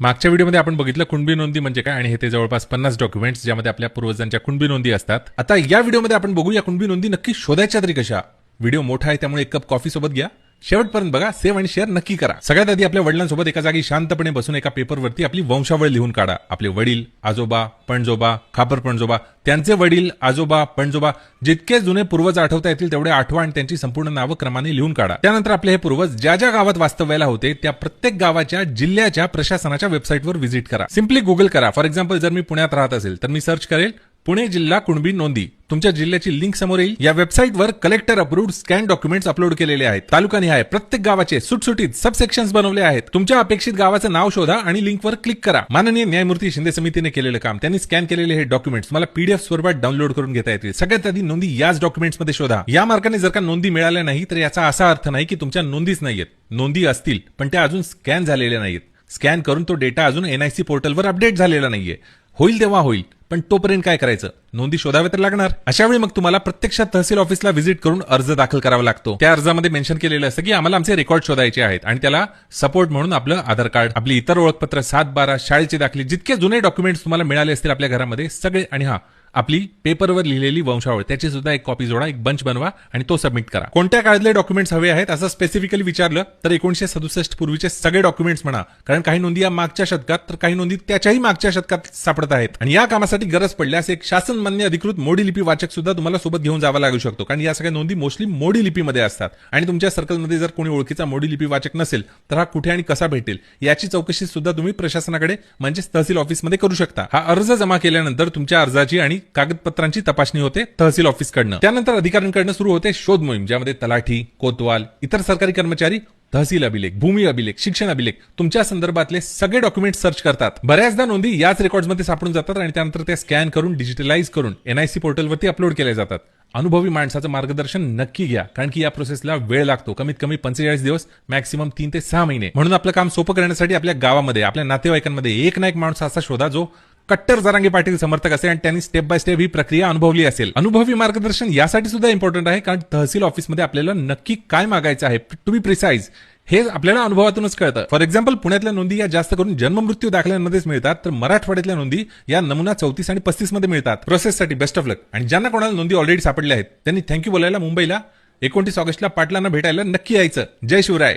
मागच्या व्हिडिओमध्ये आपण बघितलं कुणबी नोंदी म्हणजे काय आणि हे ते जवळपास 50 डॉक्युमेंट्स ज्यामध्ये आपल्या पूर्वजांच्या कुणबी नोंदी असतात. आता या व्हिडिओमध्ये आपण बघू या कुणबी नोंदी नक्की शोधायच्या तरी कशा. व्हिडिओ मोठा आहे त्यामुळे एक कप कॉफी सोबत घ्या, शेवटपर्यंत बघा, सेव्ह आणि शेअर नक्की करा. सगळ्यात आधी आपल्या वडिलांसोबत एका जागी शांतपणे बसून एका पेपरवरती आपली वंशावळ लिहून काढा. आपले वडील, आजोबा, पणजोबा, खापर पणजोबा, त्यांचे वडील, आजोबा, पणजोबा, जितके जुने पूर्वज आठवता येतील तेवढे आठवा आणि त्यांची संपूर्ण नावं क्रमाने लिहून काढा. त्यानंतर आपले हे पूर्वज ज्या ज्या गावात वास्तव्याला होते त्या प्रत्येक गावाच्या जिल्ह्याच्या प्रशासनाच्या वेबसाईटवर व्हिजिट करा. सिम्पली गुगल करा. फॉर एक्झाम्पल जर मी पुण्यात राहत असेल तर मी सर्च करेल पुणे जिल्हा कुणबी नोंदी. तुमच्या जिल्ह्याची लिंक समोर येईल. या वेबसाईटवर collector approved scan documents upload केलेले आहेत. तालुकानिहाय प्रत्येक गावाचे सुटसुटीत सब सेक्शन्स बनवले आहेत. तुमच्या अपेक्षित गावाचं नाव शोधा आणि लिंकवर क्लिक करा. माननीय न्यायमूर्ती शिंदे समितीने केलेलं काम, त्यांनी स्कॅन केलेले हे डॉक्युमेंट्स मला पीडीएफ स्वरूपात डाउनलोड करून घेता येतील. सगळ्यात आधी नोंदी याच डॉक्युमेंट्समध्ये शोधा. या मार्गाने जर का नोंदी मिळाल्या नाही तर याचा असा अर्थ नाही की तुमच्या नोंदीच नाहीयेत. नोंदी असतील पण त्या अजून स्कॅन झालेल्या नाहीयेत. स्कॅन करून तो डेटा अजून एनआयसी पोर्टलवर अपडेट झालेला नाहीये. होईल तेव्हा होईल, पण तोपर्यंत काय करायचं, नोंदी शोधाव्या तर लागणार. अशा वेळी मग तुम्हाला प्रत्यक्षात तहसील ऑफिसला व्हिजिट करून अर्ज दाखल करावा लागतो. त्या अर्जामध्ये मेन्शन केलेलं असतं की आम्हाला आमचे रेकॉर्ड शोधायचे आहेत आणि त्याला सपोर्ट म्हणून आपलं आधार कार्ड, आपली इतर ओळखपत्र, 7-12, शाळेची दाखली, जितके जुने डॉक्युमेंट्स तुम्हाला मिळाले असतील आपल्या घरामध्ये सगळे, आणि आपली पेपरवर लिहिलेली वंशावळ त्याची सुद्धा एक कॉपी जोडा, एक बंच बनवा आणि तो सबमिट करा. कोणत्या काळातले डॉक्युमेंट्स हवे आहेत असं स्पेसिफिकली विचारलं तर 1967 पूर्वीचे सगळे डॉक्युमेंट्स म्हणा, कारण काही नोंदी या मागच्या शतकात तर काही नोंदी त्याच्याही मागच्या शतकात सापडत आहेत. आणि या कामासाठी गरज पडल्यास एक शासन मान्य अधिकृत मोडी लिपी वाचक सुद्धा तुम्हाला सोबत घेऊन जावा लागू शकतो, कारण या सगळ्या नोंदी मोस्टली मोडी लिपीमध्ये असतात. आणि तुमच्या सर्कलमध्ये जर कोणी ओळखीचा मोडी लिपी वाचक नसेल तर हा कुठे आणि कसा भेटेल याची चौकशी सुद्धा तुम्ही प्रशासनाकडे म्हणजेच तहसील ऑफिसमध्ये करू शकता. हा अर्ज जमा केल्यानंतर तुमच्या अर्जाची आणि कागदपत्रांची तपासणी होते तहसील ऑफिसकडनं. त्यानंतर अधिकाऱ्यांकडनं सुरू होते शोध मोहीम, ज्यामध्ये तलाठी, कोतवाल, इतर सरकारी कर्मचारी तहसील अभिलेख, भूमी अभिलेख, शिक्षण अभिलेख, तुमच्या संदर्भातले सगळे डॉक्युमेंट सर्च करतात. बऱ्याचदा नोंदी याच रेकॉर्ड्समध्ये सापडून जातात आणि त्यानंतर त्या स्कॅन करून डिजिटलाइज करून एनआयसी पोर्टलवरती अपलोड केल्या जातात. अनुभवी माणसाचं मार्गदर्शन नक्की घ्या, कारण की या प्रोसेसला वेळ लागतो. कमीत कमी 45 दिवस, मॅक्सिमम 3 ते 6 महिने. म्हणून आपलं काम सोपं करण्यासाठी आपल्या गावामध्ये, आपल्या नातेवाईकांमध्ये एक ना एक माणूस असा शोधा जो कट्टर जरांगे पाटील समर्थक असेल आणि त्यांनी स्टेप बाय स्टेप ही प्रक्रिया अनुभवली असेल. अनुभवी मार्गदर्शन यासाठी सुद्धा इम्पॉर्टंट आहे, कारण तहसील ऑफिसमध्ये आपल्याला नक्की काय मागायचं आहे, टू बी प्रिसाइज, हे आपल्याला अनुभवातूनच कळतं. फॉर एक्झाम्पल पुण्यातल्या नोंदी या जास्त करून जन्म मृत्यू दाखल्यांमध्येच मिळतात, तर मराठवाड्यातल्या नोंदी या नमुना 34 आणि 35 मध्ये मिळतात. प्रोसेससाठी बेस्ट ऑफ लक. आणि ज्यांना कोणाला नोंदी ऑलरेडी सापडल्या आहेत त्यांनी थँक्यू बोलायला मुंबईला 29 ऑगस्टला पाटलांना भेटायला नक्की यायचं. जय शिवराय.